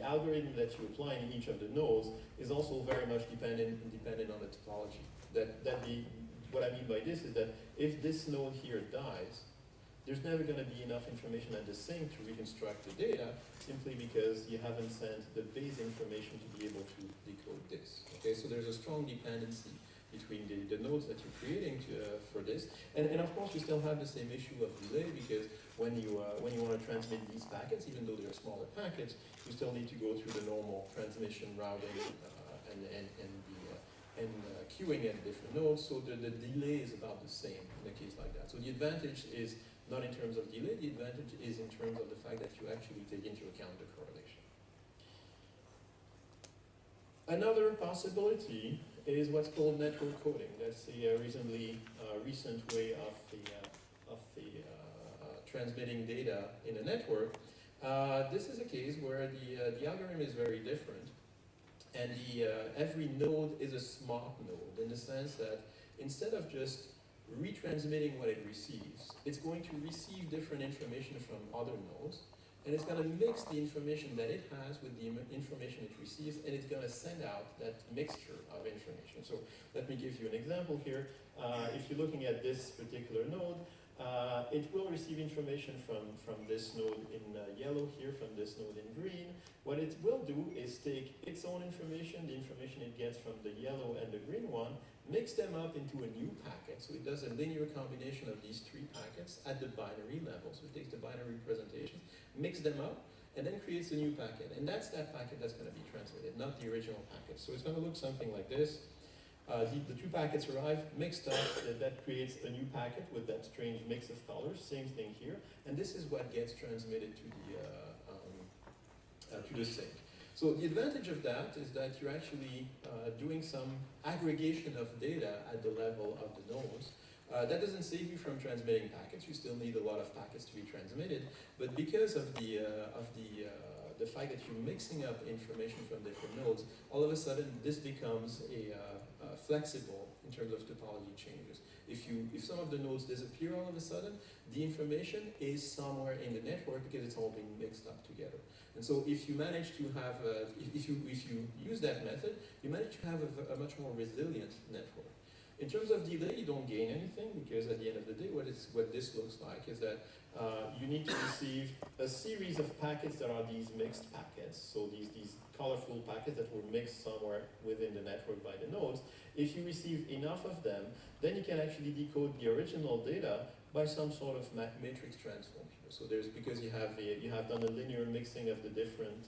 algorithm that you apply in each of the nodes is also very much dependent on the topology. What I mean by this is that if this node here dies, there's never going to be enough information at the sink to reconstruct the data, simply because you haven't sent the base information to be able to decode this. Okay, so there's a strong dependency between the nodes that you're creating for this, and of course you still have the same issue of delay, because when you want to transmit these packets, even though they're smaller packets, you still need to go through the normal transmission routing and queuing at different nodes, so the delay is about the same in a case like that. So the advantage is not in terms of delay, the advantage is in terms of the fact that you actually take into account the correlation. Another possibility is what's called network coding. That's a reasonably recent way of transmitting data in a network. This is a case where the algorithm is very different, and every node is a smart node in the sense that instead of just retransmitting what it receives, it's going to receive different information from other nodes, and it's going to mix the information that it has with the information it receives, and it's going to send out that mixture of information. So let me give you an example here. If you're looking at this particular node, it will receive information from this node in yellow here, from this node in green. What it will do is take its own information, the information it gets from the yellow and the green one, mix them up into a new packet. So it does a linear combination of these three packets at the binary level. So it takes the binary representations, mix them up, and then creates a new packet. And that's that packet that's going to be transmitted, not the original packet. So it's going to look something like this. The two packets arrive mixed up, that creates a new packet with that strange mix of colors, same thing here, and this is what gets transmitted to the sink. So the advantage of that is that you're actually doing some aggregation of data at the level of the nodes. That doesn't save you from transmitting packets. You still need a lot of packets to be transmitted, but because of the fact that you're mixing up information from different nodes, all of a sudden this becomes flexible in terms of topology changes. If some of the nodes disappear all of a sudden, the information is somewhere in the network because it's all being mixed up together. And so if you manage to have, if you use that method, you manage to have a much more resilient network. In terms of delay, you don't gain anything, because at the end of the day, what this looks like is that you need to receive a series of packets that are these mixed packets, so these colorful packets that were mixed somewhere within the network by the nodes. If you receive enough of them, then you can actually decode the original data by some sort of matrix transform here. So because you have done a linear mixing of the different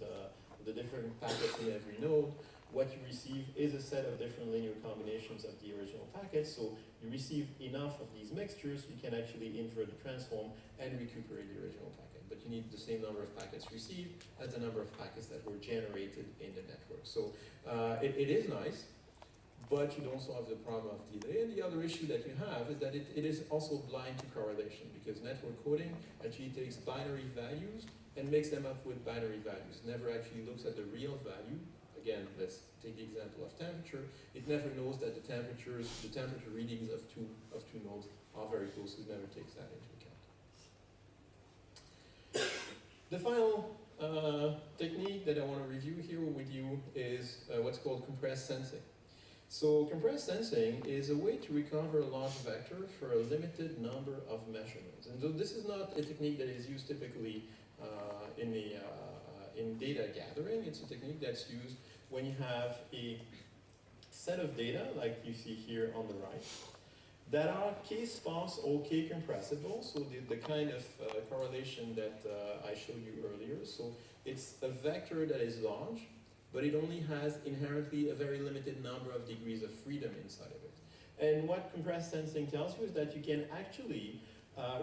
packets in every node, what you receive is a set of different linear combinations of the original packets. So you receive enough of these mixtures, you can actually invert the transform and recuperate the original packet. But you need the same number of packets received as the number of packets that were generated in the network. So it is nice, but you don't solve the problem of delay. And the other issue that you have is that it is also blind to correlation, because network coding actually takes binary values and makes them up with binary values. It never actually looks at the real value. Again, let's take the example of temperature. It never knows that the temperature readings of two nodes are very close. It never takes that into account. The final technique that I want to review here with you is what's called compressed sensing. So compressed sensing is a way to recover a large vector for a limited number of measurements. And so this is not a technique that is used typically in data gathering. It's a technique that's used when you have a set of data, like you see here on the right, that are k-sparse or k-compressible, so the kind of correlation that I showed you earlier. So it's a vector that is large, but it only has inherently a very limited number of degrees of freedom inside of it. And what compressed sensing tells you is that you can actually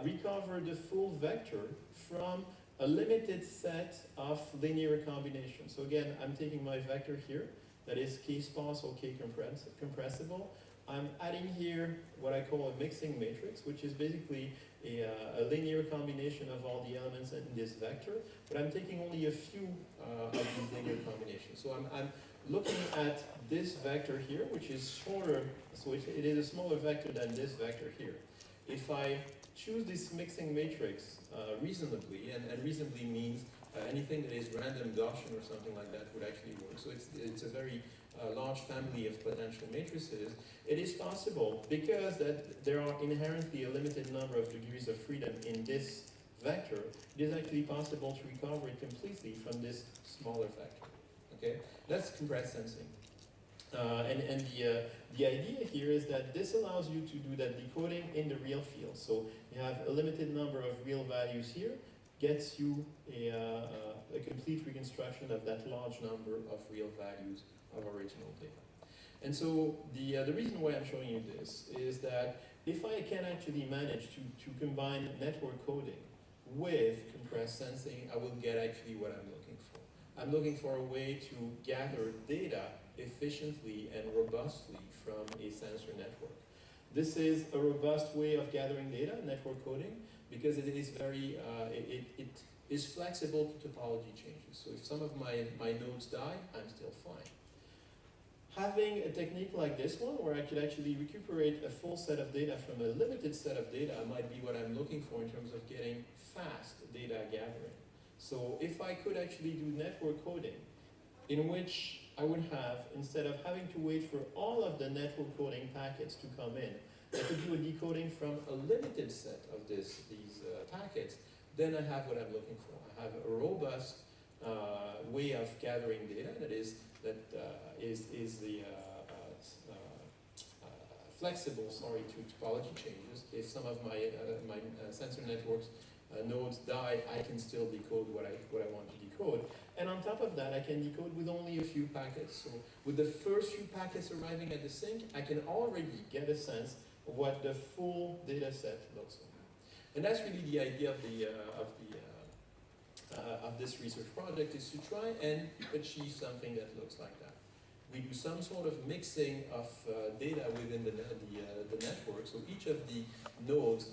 recover the full vector from a limited set of linear combinations. So again, I'm taking my vector here, that is k-sparse or k-compressible. I'm adding here what I call a mixing matrix, which is basically a linear combination of all the elements in this vector, but I'm taking only a few of these linear combinations. So I'm looking at this vector here, which is shorter, so it is a smaller vector than this vector here. If I choose this mixing matrix reasonably, and reasonably means anything that is random Gaussian or something like that would actually work. So it's a very large family of potential matrices. It is possible, because that there are inherently a limited number of degrees of freedom in this vector, it is actually possible to recover it completely from this smaller vector. Okay, that's compressed sensing. And the idea here is that this allows you to do that decoding in the real field. So you have a limited number of real values here, gets you a complete reconstruction of that large number of real values of original data. And so the reason why I'm showing you this is that if I can actually manage to combine network coding with compressed sensing, I will get actually what I'm looking for. I'm looking for a way to gather data efficiently and robustly from a sensor network. This is a robust way of gathering data, network coding, because it is very, it is flexible to topology changes. So if some of my nodes die, I'm still fine. Having a technique like this one, where I could actually recuperate a full set of data from a limited set of data, might be what I'm looking for in terms of getting fast data gathering. So if I could actually do network coding, in which I would have, instead of having to wait for all of the network coding packets to come in, I could do a decoding from a limited set of these packets, then I have what I'm looking for. I have a robust way of gathering data that is flexible, to topology changes. If some of my sensor networks nodes die, I can still decode what I want to decode. And on top of that, I can decode with only a few packets. So with the first few packets arriving at the sink, I can already get a sense of what the full data set looks like. And that's really the idea of this research project, is to try and achieve something that looks like that. We do some sort of mixing of data within the network. So each of the nodes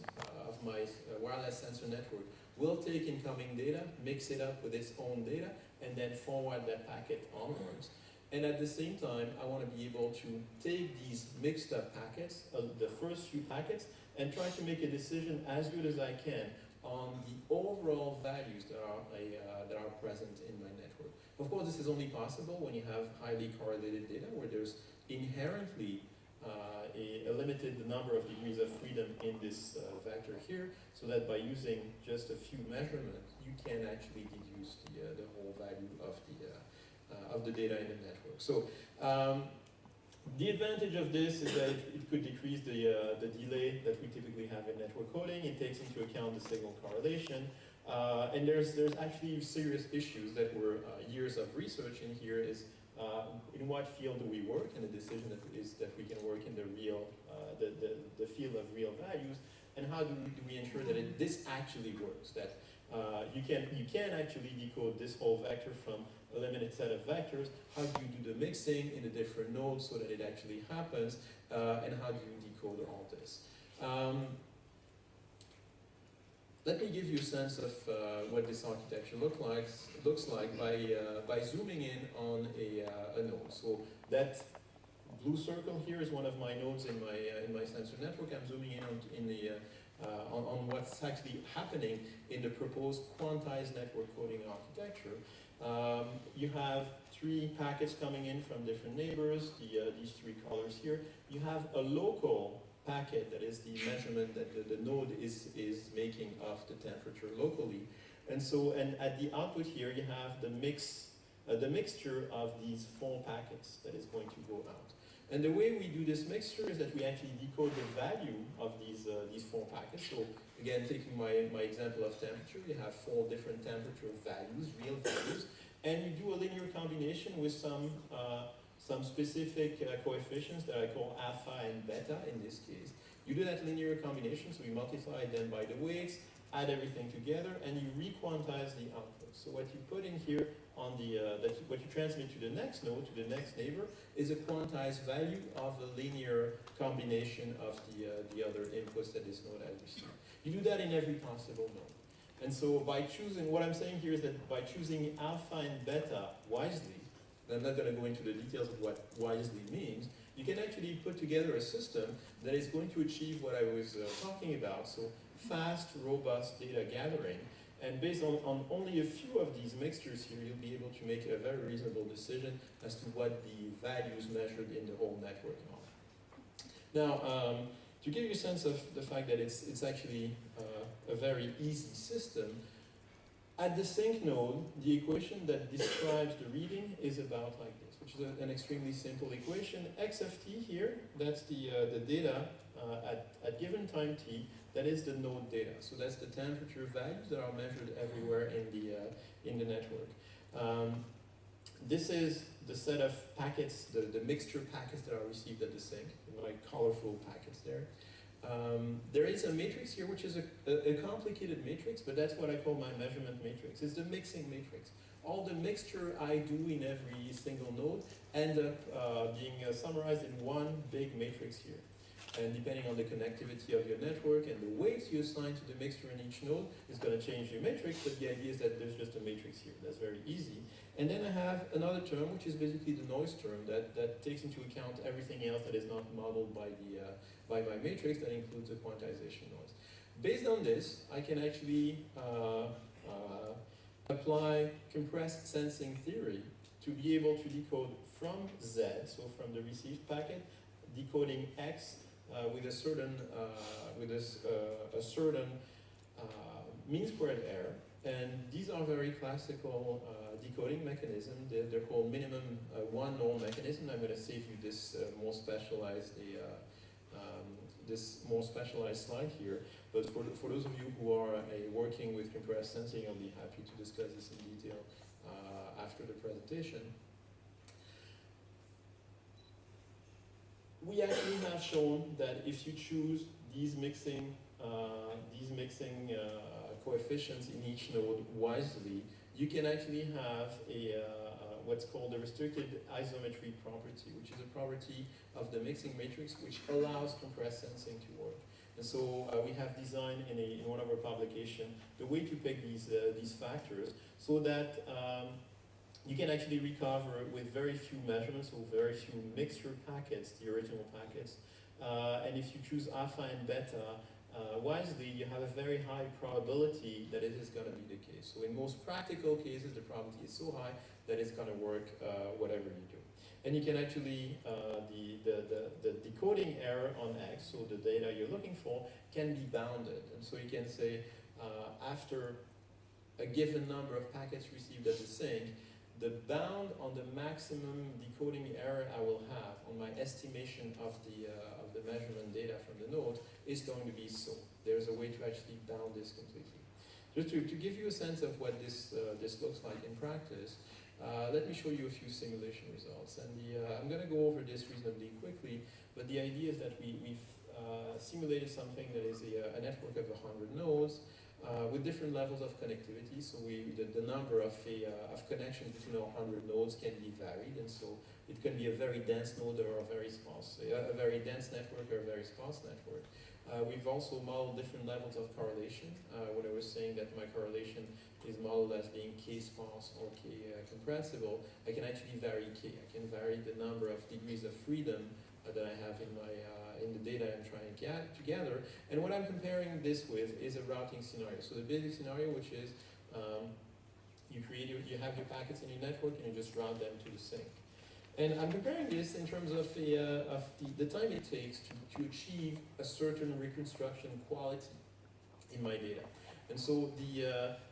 of my wireless sensor network will take incoming data, mix it up with its own data, and then forward that packet onwards. And at the same time, I want to be able to take these mixed up packets, the first few packets, and try to make a decision as good as I can on the overall values that are present in my network. Of course, this is only possible when you have highly correlated data, where there's inherently a limited number of degrees of freedom in this vector here, so that by using just a few measurements, you can actually deduce the whole value of the data in the network. So the advantage of this is that it could decrease the delay that we typically have in network coding. It takes into account the signal correlation. And there's actually serious issues that were years of research in here, is in what field do we work, and the decision that we can work in the real, the field of real values, and how do we ensure that this actually works, that you can actually decode this whole vector from a limited set of vectors. How do you do the mixing in the different nodes so that it actually happens, and how do you decode all this? Let me give you a sense of what this architecture looks like by zooming in on a node. So that blue circle here is one of my nodes in my sensor network. I'm zooming in on what's actually happening in the proposed quantized network coding architecture. You have 3 packets coming in from different neighbors, these 3 colors here. You have a local packet, that is the measurement that the node is making of the temperature locally. And at the output here, you have the mixture of these 4 packets that is going to go out. And the way we do this mixture is that we actually decode the value of these 4 packets. So again, taking my example of temperature, you have 4 different temperature values, real values, and you do a linear combination with some specific coefficients that I call alpha and beta in this case. You do that linear combination, so you multiply them by the weights, add everything together, and you re-quantize the output. So what you put in here on what you transmit to the next node, to the next neighbor, is a quantized value of a linear combination of the other inputs that this node has received. You do that in every possible node. And so by choosing, what I'm saying here is that by choosing alpha and beta wisely, and I'm not going to go into the details of what wisely means, you can actually put together a system that is going to achieve what I was talking about, so fast, robust data gathering. And based on only a few of these mixtures here, you'll be able to make a very reasonable decision as to what the values measured in the whole network are. Now, to give you a sense of the fact that it's actually a very easy system, at the sync node, the equation that describes the reading is about like this, which is an extremely simple equation. X of t here, that's the data at given time t, that is the node data. So that's the temperature values that are measured everywhere in the network. This is the set of packets, the mixture packets that are received at the sync, like colorful packets there. There is a matrix here, which is a complicated matrix, but that's what I call my measurement matrix. It's the mixing matrix. All the mixture I do in every single node end up being summarized in one big matrix here. And depending on the connectivity of your network and the weights you assign to the mixture in each node is going to change your matrix, but the idea is that there's just a matrix here. That's very easy. And then I have another term, which is basically the noise term that takes into account everything else that is not modeled by my matrix, that includes the quantization noise. Based on this, I can actually apply compressed sensing theory to be able to decode from Z, so from the received packet, decoding X with a certain mean squared error. And these are very classical decoding mechanisms. They're called minimum one norm mechanism. I'm going to save you this more specialized slide here. But for those of you who are working with compressed sensing, I'll be happy to discuss this in detail after the presentation. We actually have shown that if you choose these mixing coefficients in each node wisely, you can actually have what's called a restricted isometry property, which is a property of the mixing matrix which allows compressed sensing to work. And so we have designed in one of our publications the way to pick these factors so that you can actually recover with very few measurements, or very few mixture packets, the original packets. And if you choose alpha and beta wisely, you have a very high probability that it is going to be the case. So in most practical cases, the probability is so high that it's going to work whatever you do. And you can actually, the decoding error on X, so the data you're looking for, can be bounded. And so you can say, after a given number of packets received at the sync, the bound on the maximum decoding error I will have on my estimation of the measurement data from the node is going to be so. There's a way to actually bound this completely. Just to give you a sense of what this looks like in practice, let me show you a few simulation results. And I'm going to go over this reasonably quickly, but the idea is that we've simulated something that is a network of 100 nodes, with different levels of connectivity. So the number of connections between 100 nodes can be varied, and so it can be a very dense node or a very sparse, a very dense network or a very sparse network. We've also modeled different levels of correlation. When I was saying that my correlation is modeled as being k-sparse or k-compressible, I can actually vary k. I can vary the number of degrees of freedom that I have in my in the data I'm trying to gather. And what I'm comparing this with is a routing scenario. So the basic scenario, which is you have your packets in your network and you just route them to the sync. And I'm comparing this in terms of the time it takes to achieve a certain reconstruction quality in my data. And so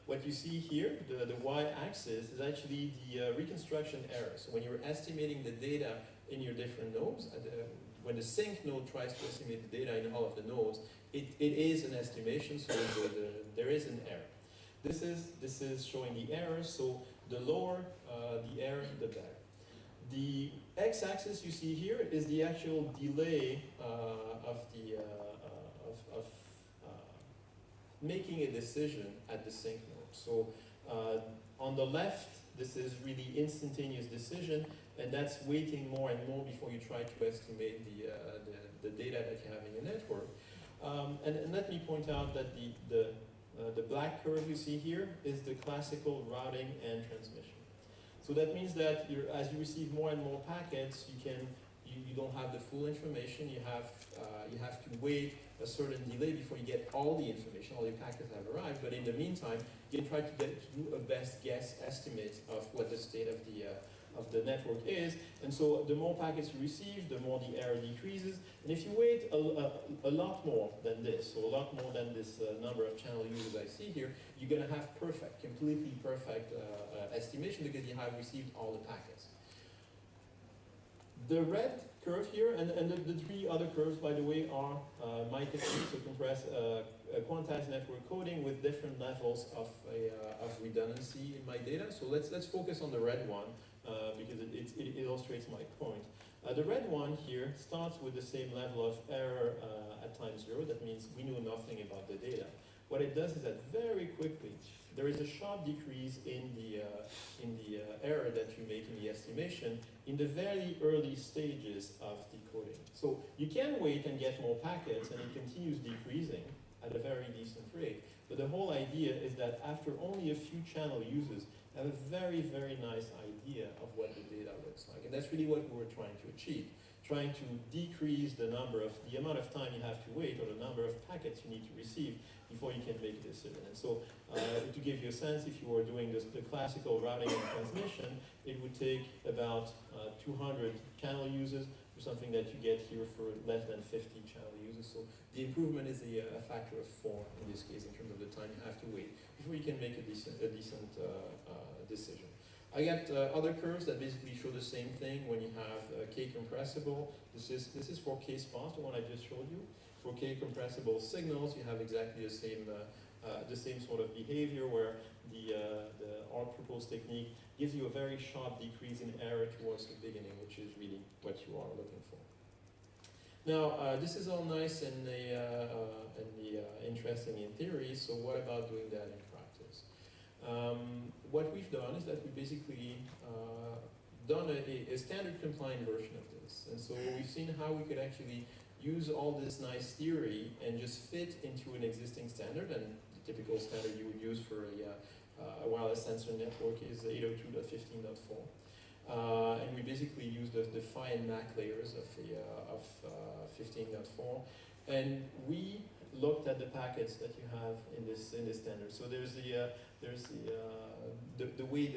what you see here, the y-axis, is actually the reconstruction error. So when you're estimating the data in your different nodes, when the sync node tries to estimate the data in all of the nodes, it is an estimation, so there is an error. This is showing the error, so the lower the error, the better. The x-axis you see here is the actual delay of making a decision at the sync node. So on the left, this is really instantaneous decision, and that's waiting more and more before you try to estimate the data that you have in your network. And let me point out that the black curve you see here is the classical routing and transmission. So that means that as you receive more and more packets, you don't have the full information. You have to wait a certain delay before you get all the information, all your packets have arrived, but in the meantime, you can try to do a best guess estimate of what the state of the network is, and so the more packets you receive, the more the error decreases, and if you wait a lot more than this, so a lot more than this number of channel users I see here, you're going to have completely perfect estimation because you have received all the packets. The red curve here, and the three other curves, by the way, are my technique to compress quantized network coding with different levels of redundancy in my data. So let's focus on the red one because it illustrates my point. The red one here starts with the same level of error at time 0. That means we know nothing about the data. What it does is that very quickly there is a sharp decrease in the error that you make in the estimation in the very early stages of decoding. So you can wait and get more packets, and it continues decreasing at a very decent rate. But the whole idea is that after only a few channel users, have a very, very nice idea of what the data looks like. And that's really what we were trying to achieve. Trying to decrease the amount of time you have to wait, or the number of packets you need to receive before you can make a decision. And so to give you a sense, if you were doing the classical routing and transmission, it would take about 200 channel users for something that you get here for less than 50 channel users. So the improvement is a factor of 4 in this case in terms of the time you have to wait before you can make a decent decision. I got other curves that basically show the same thing when you have K compressible. This is for K sparse, the one I just showed you. For K compressible signals, you have exactly the same sort of behavior where our proposed technique gives you a very sharp decrease in error towards the beginning, which is really what you are looking for. Now, this is all nice and interesting in theory, so what about doing that in practice? What we've done is that we basically done a standard compliant version of this. And so we've seen how we could actually use all this nice theory and just fit into an existing standard. And the typical standard you would use for a wireless sensor network is 802.15.4. And we basically use the phi and MAC layers of 15.4. And we looked at the packets that you have in this standard. So there's the way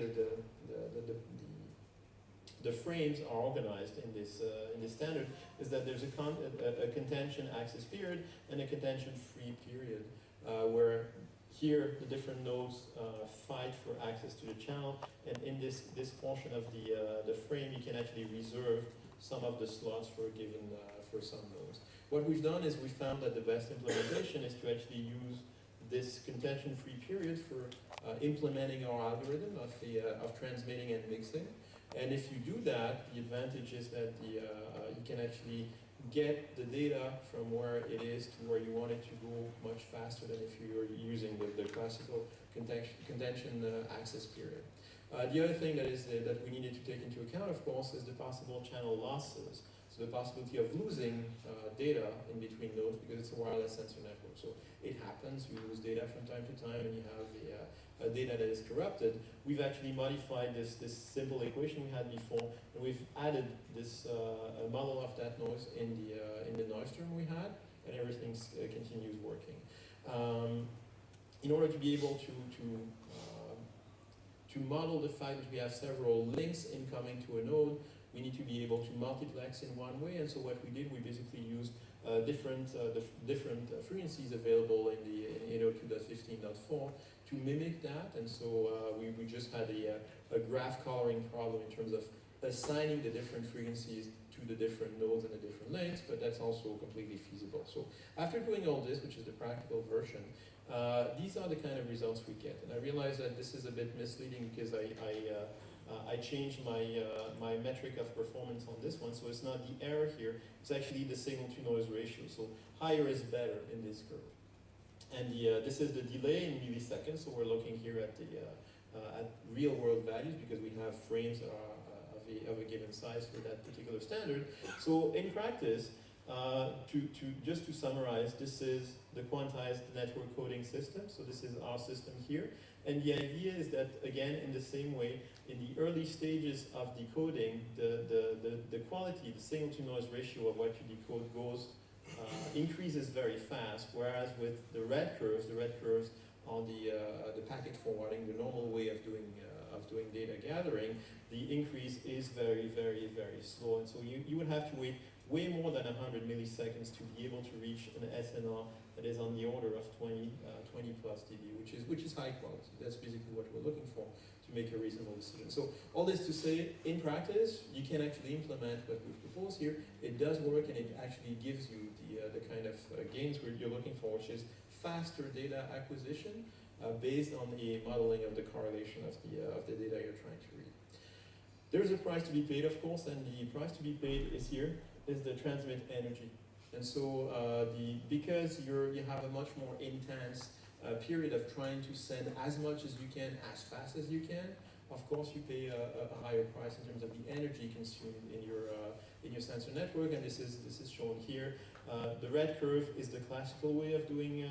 the frames are organized in this standard is that there's a contention access period and a contention free period where here the different nodes fight for access to the channel, and in this portion of the frame you can actually reserve some of the slots for a given for some nodes. What we've done is we found that the best implementation is to actually use this contention-free period for implementing our algorithm of transmitting and mixing. And if you do that, the advantage is that you can actually get the data from where it is to where you want it to go much faster than if you're using the classical contention access period. The other thing that we needed to take into account, of course, is the possible channel losses. So the possibility of losing data in between nodes because it's a wireless sensor network. So it happens, you lose data from time to time and you have data that is corrupted. We've actually modified this simple equation we had before, and we've added this model of that noise in the noise term we had, and everything continues working. In order to be able to model the fact that we have several links incoming to a node, we need to be able to multiplex in one way, and so what we did, we basically used different frequencies available in the 802.15.4 to mimic that, and so we just had a graph coloring problem in terms of assigning the different frequencies to the different nodes and the different links, but that's also completely feasible. So after doing all this, which is the practical version, these are the kind of results we get, and I realize that this is a bit misleading because I changed my metric of performance on this one, so it's not the error here, it's actually the signal-to-noise ratio. So higher is better in this curve. And this is the delay in milliseconds, so we're looking here at real-world values because we have frames of a given size for that particular standard. So in practice, just to summarize, this is the quantized network coding system. So this is our system here. And the idea is that, again, in the same way, in the early stages of decoding, the quality, the signal-to-noise ratio of what you decode goes increases very fast, whereas with the red curves on the packet forwarding, the normal way of doing data gathering, the increase is very, very, very slow. And so you would have to wait way more than 100 milliseconds to be able to reach an SNR that is on the order of 20 plus dB, which is high quality. That's basically what we're looking for to make a reasonable decision. So all this to say, in practice, you can actually implement what we've proposed here. It does work, and it actually gives you the kind of gains you're looking for, which is faster data acquisition based on the modeling of the correlation of the data you're trying to read. There's a price to be paid, of course, and the price to be paid is here, is the transmit energy. And so because you have a much more intense period of trying to send as much as you can, as fast as you can, of course you pay a higher price in terms of the energy consumed in your sensor network, and this is shown here. The red curve is the classical way of doing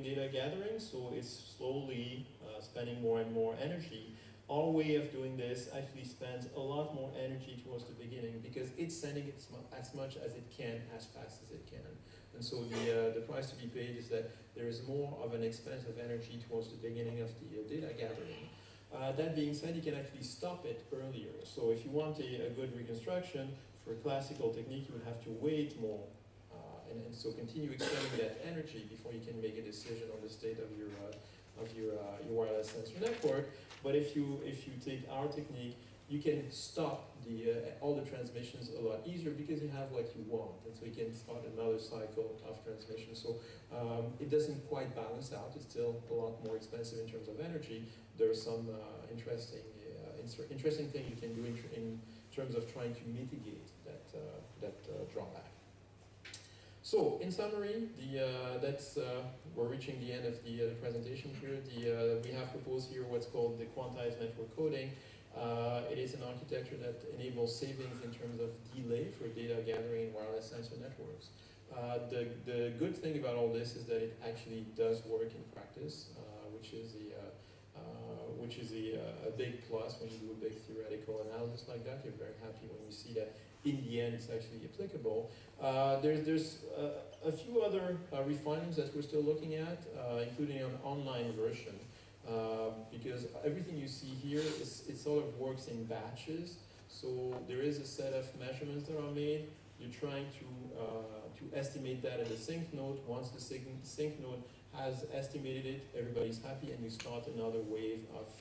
data gathering, so it's slowly spending more and more energy. Our way of doing this actually spends a lot more energy towards the beginning because it's sending it as much as it can, as fast as it can. And so the price to be paid is that there is more of an expense of energy towards the beginning of the data gathering. That being said, you can actually stop it earlier. So if you want a good reconstruction for a classical technique, you would have to wait more. And so continue expending that energy before you can make a decision on the state of your wireless sensor network. But if you take our technique, you can stop all the transmissions a lot easier because you have what you want, and so you can start another cycle of transmission. So it doesn't quite balance out. It's still a lot more expensive in terms of energy. There are some interesting things you can do in terms of trying to mitigate that drawback. So, in summary, we're reaching the end of the presentation here. We have proposed here what's called the quantized network coding. It is an architecture that enables savings in terms of delay for data gathering in wireless sensor networks. The good thing about all this is that it actually does work in practice, which is a big plus when you do a big theoretical analysis like that. You're very happy when you see that in the end it's actually applicable. There's a few other refinements that we're still looking at, including an online version, because everything you see here it sort of works in batches. So there is a set of measurements that are made. You're trying to estimate that at the sync node. Once the sync node has estimated it, everybody's happy, and you start another wave of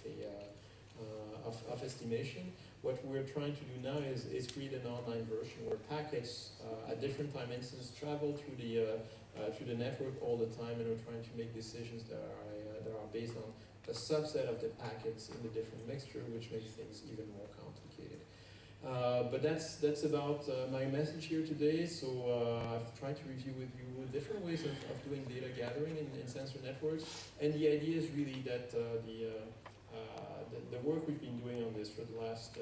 estimation. What we're trying to do now is create an online version where packets at different time instances travel through the network all the time, and we're trying to make decisions that are based on a subset of the packets in the different mixture, which makes things even more complicated. But that's about my message here today. So I've tried to review with you different ways of doing data gathering in sensor networks, and the idea is really that the work we've been doing on this for the last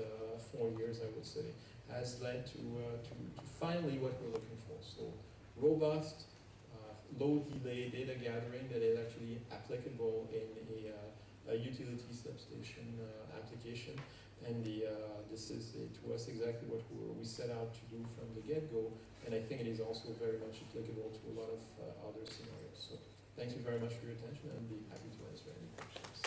4 years, I would say, has led to finally what we're looking for. So robust, low delay data gathering that is actually applicable in a utility substation application. And this is to us exactly what we set out to do from the get-go, and I think it is also very much applicable to a lot of other scenarios. So thank you very much for your attention, and I'd be happy to answer any questions.